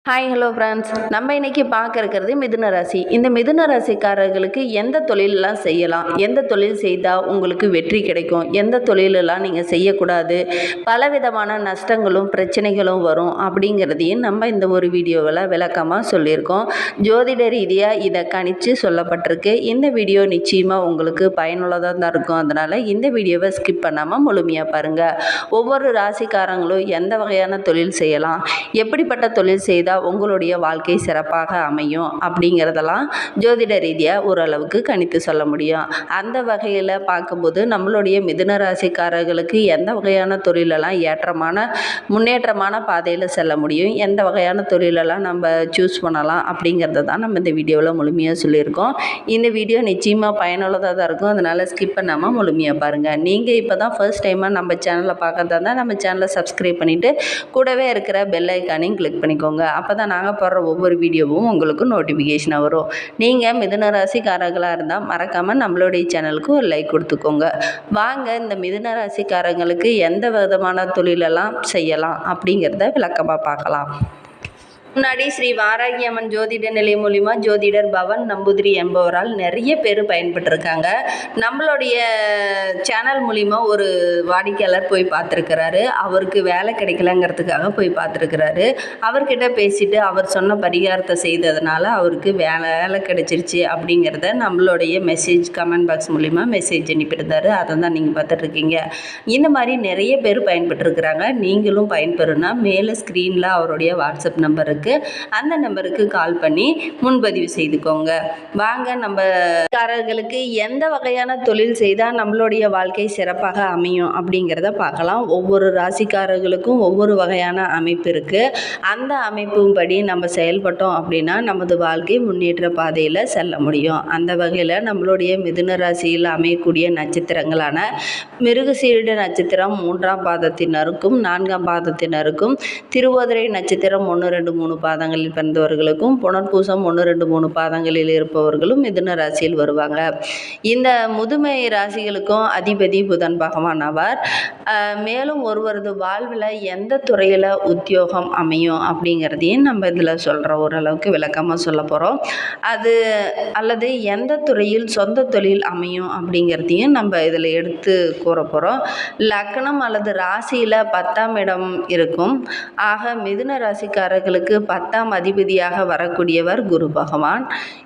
Hi hello friends, நம்ம இன்னைக்கு பார்க்க இருக்கிறது மிதுன ராசி. இந்த மிதுன ராசிக்காரர்களுக்கு எந்த தொழிலெலாம் செய்யலாம், எந்த தொழில் செய்தால் உங்களுக்கு வெற்றி கிடைக்கும், எந்த தொழிலெல்லாம் நீங்கள் செய்யக்கூடாது, பலவிதமான நஷ்டங்களும் பிரச்சனைகளும் வரும் அப்படிங்கிறதையும் நம்ம இந்த ஒரு வீடியோவில் விளக்கமாக சொல்லியிருக்கோம். ஜோதிட ரீதியாக இதை கணிச்சு சொல்லப்பட்டிருக்கு. இந்த வீடியோ நிச்சயமாக உங்களுக்கு பயனுள்ளதாக தான் இருக்கும். அதனால் இந்த வீடியோவை ஸ்கிப் பண்ணாமல் முழுமையாக பாருங்கள். ஒவ்வொரு ராசிக்காரங்களும் எந்த வகையான தொழில் செய்யலாம், எப்படிப்பட்ட தொழில் செய்தால் உங்களுடைய வாழ்க்கை சிறப்பாக அமையும் அப்படிங்கிறதெல்லாம் ஜோதிட ரீதியாக ஓரளவுக்கு கணித்து சொல்ல முடியும். அந்த வகையில் பார்க்கும்போது நம்மளுடைய மிதுன ராசிக்காரர்களுக்கு எந்த வகையான தொழிலெல்லாம் முன்னேற்றமான பாதையில் செல்ல முடியும், எந்த வகையான தொழிலெல்லாம் நம்ம சூஸ் பண்ணலாம் அப்படிங்கிறத தான் நம்ம இந்த வீடியோவில் முழுமையாக சொல்லியிருக்கோம். இந்த வீடியோ நிச்சயமாக பயனுள்ளதாக தான் இருக்கும். அதனால் ஸ்கிப் பண்ணாமல் முழுமையாக பாருங்கள். நீங்கள் இப்போ தான் ஃபர்ஸ்ட் டைமாக நம்ம சேனலை பார்க்கறதா இருந்தால் நம்ம சேனலை சப்ஸ்கிரைப் பண்ணிவிட்டு கூடவே இருக்கிற பெல் ஐக்கானையும் கிளிக் பண்ணிக்கோங்க. அப்போ தான் நாங்கள் போடுற ஒவ்வொரு வீடியோவும் உங்களுக்கு நோட்டிஃபிகேஷனாக வரும். நீங்கள் மிதுன ராசிக்காரர்களாக இருந்தால் மறக்காமல் நம்மளுடைய சேனலுக்கு ஒரு லைக் கொடுத்துக்கோங்க. வாங்க இந்த மிதுன ராசிக்காரங்களுக்கு எந்த விதமான தொழிலெல்லாம் செய்யலாம் அப்படிங்கிறத விளக்கமாக பார்க்கலாம். முன்னாடி ஸ்ரீ வாராகி அம்மன் ஜோதிட நிலையம் மூலிமா ஜோதிடர் பவன் நம்பூதிரி என்பவரால் நிறைய பேர் பயன்பட்டுருக்காங்க. நம்மளுடைய சேனல் மூலிமா ஒரு வாடிக்கையாளர் போய் பார்த்துருக்கிறாரு. அவருக்கு வேலை கிடைக்கலங்கிறதுக்காக போய் பார்த்துருக்கிறாரு. அவர்கிட்ட பேசிட்டு அவர் சொன்ன பரிகாரத்தை செய்ததுனால அவருக்கு வேலை கிடைச்சிருச்சு அப்படிங்கிறத நம்மளுடைய கமெண்ட் பாக்ஸ் மூலிமா மெசேஜ் அனுப்பியிருந்தாரு. அதை தான் நீங்கள் பார்த்துட்ருக்கீங்க. இந்த மாதிரி நிறைய பேர் பயன்பட்டுருக்குறாங்க. நீங்களும் பயன்பெறுனா மேலே ஸ்க்ரீனில் அவருடைய வாட்ஸ்அப் நம்பர் இருக்குது, அந்த நம்பருக்கு கால் பண்ணி முன்பதிவு செய்துக்கோங்க. வாங்க நம்ம காரர்களுக்கு எந்த வகையான தொழில் செய்தால் நம்மளுடைய வாழ்க்கை சிறப்பாக அமையும் அப்படிங்கிறத பார்க்கலாம். ஒவ்வொரு ராசிக்காரர்களுக்கும் ஒவ்வொரு வகையான அமைப்பு இருக்குது. அந்த அமைப்பும்படி நம்ம செயல்பட்டோம் அப்படின்னா நமது வாழ்க்கை முன்னேற்ற பாதையில் செல்ல முடியும். அந்த வகையில் நம்மளுடைய மிதுன ராசியில் அமையக்கூடிய நட்சத்திரங்களான மிருகசீரிட நட்சத்திரம் 3ஆம் பாதத்தினருக்கும் 4ஆம் பாதத்தினருக்கும், திருவோதிரை நட்சத்திரம் 1, 2, 3 பாதங்களில் பிறந்தவர்களுக்கும், புனர்பூசம் 1, 2, 3 பாதங்களில் இருப்பவர்களும் மிதுன ராசியில் வருவாங்க. இந்த முதுமை ராசிகளுக்கும் அதிபதி புதன் பகவான் ஆவார். மேலும் ஒருவரது வாழ்வில் எந்த துறையில் உத்தியோகம் அமையும் அப்படிங்கிறதையும் நம்ம இதில் சொல்கிறோம். ஓரளவுக்கு விளக்கமாக சொல்ல போகிறோம். அது அல்லது எந்த துறையில் சொந்த தொழில் அமையும் அப்படிங்கிறதையும் நம்ம இதில் எடுத்து கூற போகிறோம். லக்னம் அல்லது ராசியில் 10ஆம் இடம் இருக்கும். ஆக மிதுன ராசிக்காரர்களுக்கு 10ஆம் அதிபதியாக வரக்கூடியவர் குரு பகவான்.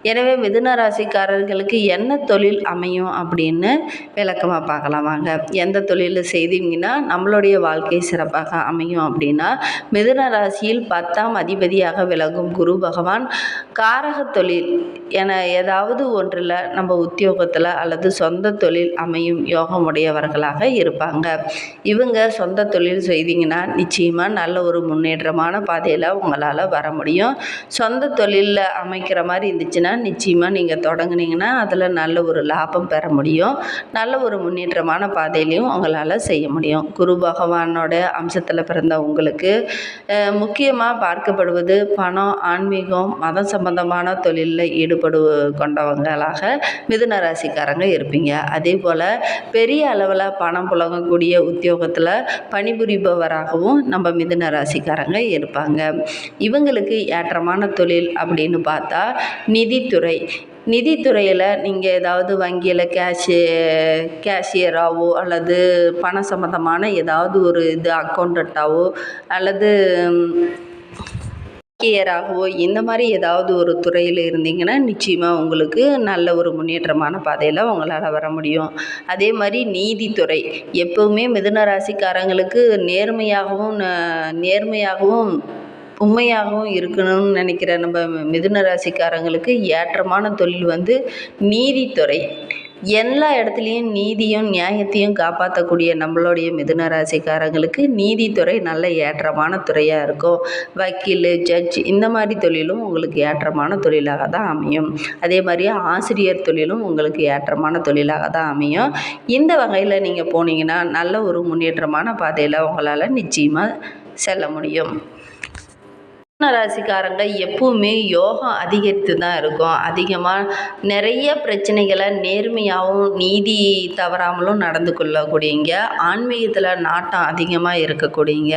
எனவே மிதுன ராசிக்காரர்களுக்கு என்ன தொழில் அமையும் அப்படின்னு விளக்கமாக பார்க்கலாம். வாங்க. எந்த தொழில் செய்தீங்கன்னா நம்மளுடைய வாழ்க்கை சிறப்பாக அமையும் அப்படின்னா, மிதுன ராசியில் 10ஆம் அதிபதியாக விளங்கும் குரு பகவான் காரக தொழில் என ஏதாவது ஒன்றில் நம்ம உத்தியோகத்தில் அல்லது சொந்த தொழில் அமையும் யோகமுடையவர்களாக இருப்பாங்க. இவங்க சொந்த தொழில் செய்தீங்கன்னா நிச்சயமாக நல்ல ஒரு முன்னேற்றமான பாதையில் உங்களால் வர முடியும். சொந்த தொழிலில் அமைக்கிற மாதிரி இருந்துச்சுன்னா நிச்சயமாக நீங்கள் தொடங்குனீங்கன்னா அதில் நல்ல ஒரு லாபம் பெற முடியும். நல்ல ஒரு முன்னேற்றமான பாதையிலையும் உங்களால் செய்ய முடியும். குரு பகவானோட அம்சத்தில் பிறந்த உங்களுக்கு முக்கியமாக பார்க்கப்படுவது பணம், ஆன்மீகம், மதம் சம்பந்தமான தொழிலில் கொண்டவங்களாக மிதுன ராசிக்காரங்க இருப்பீங்க. அதே போல் பெரிய அளவில் பணம் புழங்கக்கூடிய உத்தியோகத்தில் பணிபுரிபவராகவும் நம்ம மிதுன ராசிக்காரங்க இருப்பாங்க. இவங்களுக்கு ஏற்றமான தொழில் அப்படின்னு பார்த்தா நிதித்துறையில் நீங்கள் ஏதாவது வங்கியில் கேஷியராகவோ அல்லது பண சம்பந்தமான ஏதாவது ஒரு அக்கௌண்டண்ட்டாவோ அல்லது கேராகவோ இந்த மாதிரி ஏதாவது ஒரு துறையில் இருந்தீங்கன்னா நிச்சயமாக உங்களுக்கு நல்ல ஒரு முன்னேற்றமான பாதையில் உங்களால் வர முடியும். அதே மாதிரி நீதித்துறை எப்போவுமே மிதுன ராசிக்காரங்களுக்கு நேர்மையாகவும் உண்மையாகவும் இருக்கணும்னு நினைக்கிற நம்ம மிதுன ராசிக்காரங்களுக்கு ஏற்றமான தொழில் நீதித்துறை. எல்லா இடத்துலையும் நீதியும் நியாயத்தையும் காப்பாற்றக்கூடிய நம்மளுடைய மிதுன ராசிக்காரங்களுக்கு நீதித்துறை நல்ல ஏற்றமான துறையாக இருக்கும். வக்கீல், ஜட்ஜ் இந்த மாதிரி தொழிலும் உங்களுக்கு ஏற்றமான தொழிலாக தான் அமையும். அதே மாதிரி ஆசிரியர் தொழிலும் உங்களுக்கு ஏற்றமான தொழிலாக தான் அமையும். இந்த வகையில் நீங்கள் போனீங்கன்னா நல்ல ஒரு முன்னேற்றமான பாதையில் உங்களால் நிச்சயமாக செல்ல முடியும். மிதுன ராசிக்காரங்க எப்பவுமே யோகம் அதிகரித்து தான் இருக்கும். அதிகமாக நிறைய பிரச்சனைகளை நேர்மையாகவும் நீதி தவறாமலும் நடந்து கொள்ளக்கூடியங்க. ஆன்மீகத்தில் நாட்டம் அதிகமாக இருக்கக்கூடியங்க.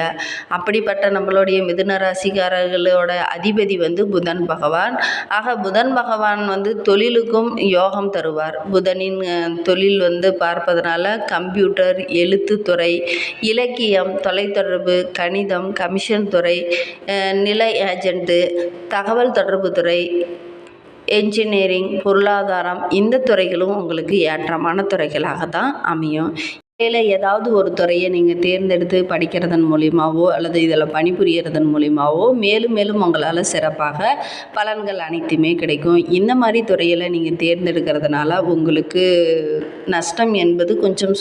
அப்படிப்பட்ட நம்மளுடைய மிதுன ராசிக்காரர்களோட அதிபதி புதன் பகவான். ஆக புதன் பகவான் தொழிலுக்கும் யோகம் தருவார். புதனின் தொழில் பார்ப்பதனால கம்ப்யூட்டர், எழுத்துத்துறை, இலக்கியம், தொலைத்தொடர்பு, கணிதம், கமிஷன் துறை, நில ஏஜென்ட்டு, தகவல் தொடர்பு துறை, என்ஜினியரிங், பொருளாதாரம், இந்த துறைகளும் உங்களுக்கு ஏற்றமான துறைகளாக தான் அமையும். இதில் ஏதாவது ஒரு துறையை நீங்கள் தேர்ந்தெடுத்து படிக்கிறதன் மூலியமாவோ அல்லது இதில் பணிபுரியறதன் மூலியமாவோ மேலும் மேலும் உங்களால் சிறப்பாக பலன்கள் அனைத்துமே கிடைக்கும். இந்த மாதிரி துறையில் நீங்கள் தேர்ந்தெடுக்கிறதுனால உங்களுக்கு நஷ்டம் என்பது கொஞ்சம்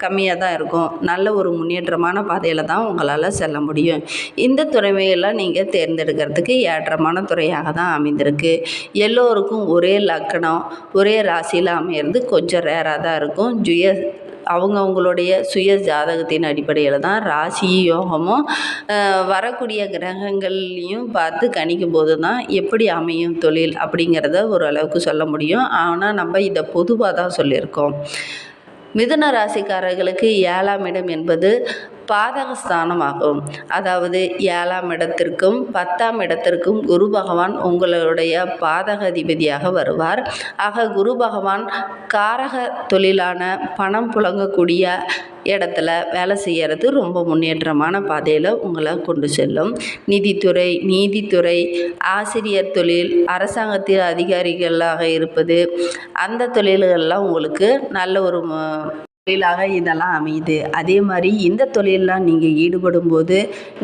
கம்மியாக தான் இருக்கும். நல்ல ஒரு முன்னேற்றமான பாதையில் தான் உங்களால் செல்ல முடியும். இந்த துறைமையெல்லாம் நீங்கள் தேர்ந்தெடுக்கிறதுக்கு ஏற்றமான துறையாக தான் அமைந்திருக்கு. எல்லோருக்கும் ஒரே லக்கணம், ஒரே ராசியில் அமையிறது கொஞ்சம் ரேராக தான் இருக்கும். அவங்கவுங்களுடைய சுய ஜாதகத்தின் அடிப்படையில் தான் ராசி யோகமும் வரக்கூடிய கிரகங்கள்லையும் பார்த்து கணிக்கும் போது தான் எப்படி அமையும் தொழில் அப்படிங்கிறத ஓரளவுக்கு சொல்ல முடியும். ஆனால் நம்ம இதை பொதுவாக தான் சொல்லியிருக்கோம். மிதுன ராசிக்காரர்களுக்கு 7ஆம் இடம் என்பது பாதகஸ்தானமாகும். அதாவது 7ஆம் இடத்திற்கும் 10ஆம் இடத்திற்கும் குரு பகவான் உங்களுடைய பாதக அதிபதியாக வருவார். ஆக குரு பகவான் காரக தொழிலான பணம் புழங்கக்கூடிய இடத்துல வேலை செய்கிறது ரொம்ப முன்னேற்றமான பாதையில் உங்களை கொண்டு செல்லும். நிதித்துறை, நீதித்துறை, ஆசிரியர் தொழில், அரசாங்கத்தில் அதிகாரிகளாக இருப்பது, அந்த தொழில்கள்லாம் உங்களுக்கு நல்ல ஒரு தொழிலாக இதெல்லாம் அமையுது. அதே மாதிரி இந்த தொழிலெலாம் நீங்கள் ஈடுபடும் போது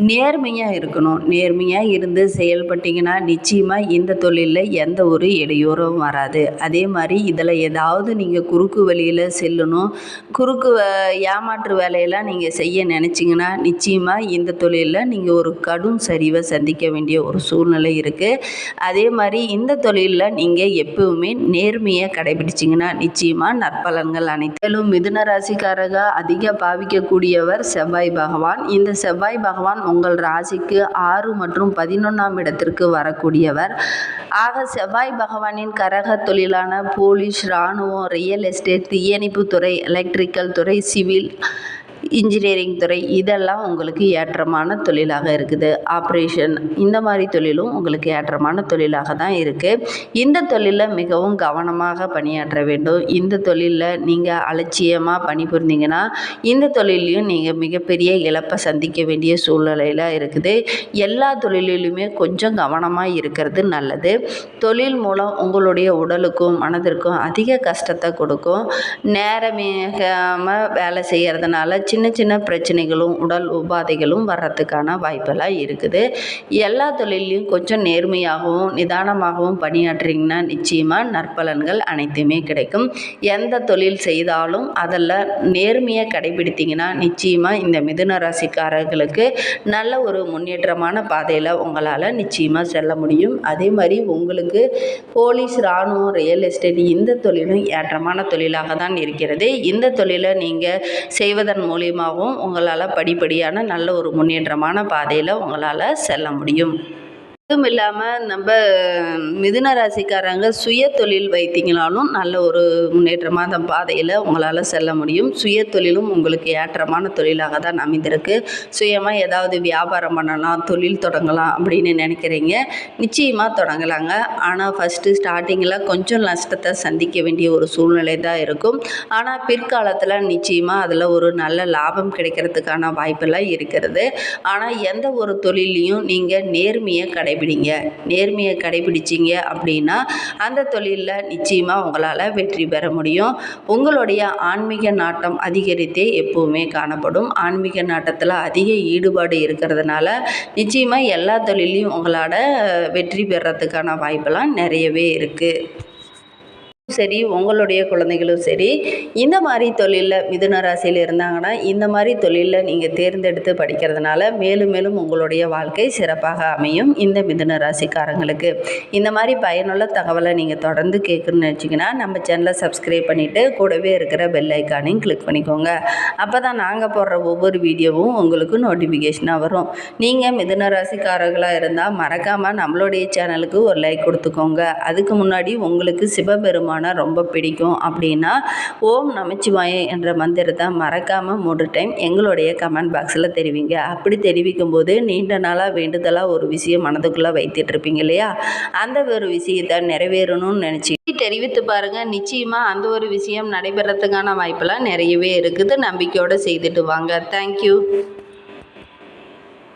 நேர்மையாக இருக்கணும். நேர்மையாக இருந்து செயல்பட்டிங்கன்னா நிச்சயமாக இந்த தொழிலில் எந்த ஒரு இடையூறும் வராது. அதே மாதிரி இதில் ஏதாவது நீங்கள் குறுக்கு வழியில் செல்லணும், ஏமாற்று வேலையெல்லாம் நீங்கள் செய்ய நினச்சிங்கன்னா நிச்சயமாக இந்த தொழிலில் நீங்கள் ஒரு கடும் சரிவை சந்திக்க வேண்டிய ஒரு சூழ்நிலை இருக்குது. அதே மாதிரி இந்த தொழிலில் நீங்கள் எப்பவுமே நேர்மையை கடைபிடிச்சிங்கன்னா நிச்சயமாக நற்பலன்கள் அனைத்திலும் மிதுன ராசிக்காரங்க அதிக பாவிக்கக்கூடியவர் செவ்வாய் பகவான். இந்த செவ்வாய் பகவான் உங்கள் ராசிக்கு 6 மற்றும் 11ஆம் இடத்திற்கு வரக்கூடியவர். ஆக செவ்வாய் பகவானின் கரக தொழிலான போலீஸ், இராணுவம், ரியல் எஸ்டேட், தீயணைப்புத்துறை, எலக்ட்ரிக்கல் துறை, சிவில் இன்ஜினியரிங் துறை இதெல்லாம் உங்களுக்கு ஏற்றமான தொழிலாக இருக்குது. ஆப்ரேஷன் இந்த மாதிரி தொழிலும் உங்களுக்கு ஏற்றமான தொழிலாக தான் இருக்குது. இந்த தொழிலில் மிகவும் கவனமாக பணியாற்ற வேண்டும். இந்த தொழிலில் நீங்கள் அலட்சியமாக பணிபுரிந்தீங்கன்னா இந்த தொழிலையும் நீங்கள் மிகப்பெரிய இழப்பை சந்திக்க வேண்டிய சூழ்நிலையில் இருக்குது. எல்லா தொழிலிலுமே கொஞ்சம் கவனமாக இருக்கிறது நல்லது. தொழில் மூலம் உங்களுடைய உடலுக்கும் மனதிற்கும் அதிக கஷ்டத்தை கொடுக்கும். நேரமேகாமல் வேலை செய்கிறதுனால சின்ன சின்ன பிரச்சனைகளும் உடல் உபாதைகளும் வர்றதுக்கான வாய்ப்பெல்லாம் இருக்குது. எல்லா தொழிலையும் கொஞ்சம் நேர்மையாகவும் நிதானமாகவும் பணியாற்றிங்கன்னா நிச்சயமாக நற்பலன்கள் அனைத்துமே கிடைக்கும். எந்த தொழில் செய்தாலும் அதில் நேர்மையை கடைபிடித்தீங்கன்னா நிச்சயமாக இந்த மிதுன ராசிக்காரர்களுக்கு நல்ல ஒரு முன்னேற்றமான பாதையில் உங்களால் நிச்சயமாக செல்ல முடியும். அதே மாதிரி உங்களுக்கு போலீஸ், இராணுவம், ரியல் எஸ்டேட் இந்த தொழிலும் ஏற்றமான தொழிலாக தான் இருக்கிறது. இந்த தொழிலை நீங்கள் செய்வதன் மூலியமாகவும் உங்களால் படிப்படியான நல்ல ஒரு முன்னேற்றமான பாதையில் உங்களால் செல்ல முடியும். அதுவும் இல்லாமல் நம்ம மிதுன ராசிக்காரங்க சுய தொழில் வைத்தீங்கனாலும் நல்ல ஒரு முன்னேற்றமான பாதையில் உங்களால் செல்ல முடியும். சுய தொழிலும் உங்களுக்கு ஏற்றமான தொழிலாக தான் அமைந்திருக்கு. சுயமாக ஏதாவது வியாபாரம் பண்ணலாம், தொழில் தொடங்கலாம் அப்படின்னு நினைக்கிறீங்க, நிச்சயமாக தொடங்கலாங்க. ஆனால் ஃபஸ்ட்டு ஸ்டார்டிங்கில் கொஞ்சம் நஷ்டத்தை சந்திக்க வேண்டிய ஒரு சூழ்நிலை தான் இருக்கும். ஆனால் பிற்காலத்தில் நிச்சயமாக அதில் ஒரு நல்ல லாபம் கிடைக்கிறதுக்கான வாய்ப்பெல்லாம் இருக்கிறது. ஆனால் எந்த ஒரு தொழிலையும் நீங்கள் நேர்மையை நேர்மையை கடைபிடிச்சிங்க அப்படின்னா அந்த தொழிலில் நிச்சயமாக உங்களால் வெற்றி பெற முடியும். உங்களுடைய ஆன்மீக நாட்டம் அதிகரித்தே எப்போவுமே காணப்படும். ஆன்மீக நாட்டத்தில் அதிக ஈடுபாடு இருக்கிறதுனால நிச்சயமாக எல்லா தொழிலையும் உங்களால் வெற்றி பெறத்துக்கான வாய்ப்பெல்லாம் நிறையவே இருக்குது. சரி, உங்களுடைய குழந்தைகளும் சரி, இந்த மாதிரி தொழிலில் மிதுன ராசியில் இருந்தாங்கன்னா இந்த மாதிரி தொழிலில் நீங்கள் தேர்ந்தெடுத்து படிக்கிறதுனால மேலும் மேலும் உங்களுடைய வாழ்க்கை சிறப்பாக அமையும். இந்த மிதுன ராசிக்காரங்களுக்கு இந்த மாதிரி பயனுள்ள தகவலை நீங்கள் தொடர்ந்து கேட்கணும்னு நினச்சிங்கன்னா நம்ம சேனலை சப்ஸ்கிரைப் பண்ணிவிட்டு கூடவே இருக்கிற பெல் ஐக்கானையும் கிளிக் பண்ணிக்கோங்க. அப்போ தான் நாங்கள் போடுற ஒவ்வொரு வீடியோவும் உங்களுக்கு நோட்டிஃபிகேஷனாக வரும். நீங்கள் மிதுன ராசிக்காரர்களாக இருந்தால் மறக்காமல் நம்மளுடைய சேனலுக்கு ஒரு லைக் கொடுத்துக்கோங்க. அதுக்கு முன்னாடி உங்களுக்கு சிவபெருமான் ரொம்ப பிடிக்கும் அப்படின்னா ஓம் நமச்சிவாய என்ற மந்திரத்தை மறக்காமல் 3 டைம் எங்களுடைய கமெண்ட் பாக்ஸில் தெரிவிங்க. அப்படி தெரிவிக்கும் போது நீண்ட நாளாக வேண்டுதலாக ஒரு விஷயம் மனதுக்குள்ளே வைத்துட்டு இருப்பீங்க இல்லையா, அந்த ஒரு விஷயத்தை நிறைவேறணும்னு நினச்சி தெரிவித்து பாருங்கள். நிச்சயமாக அந்த ஒரு விஷயம் நடைபெறத்துக்கான வாய்ப்பெல்லாம் நிறையவே இருக்குது. நம்பிக்கையோடு செய்துட்டு வாங்க. தேங்க்யூ.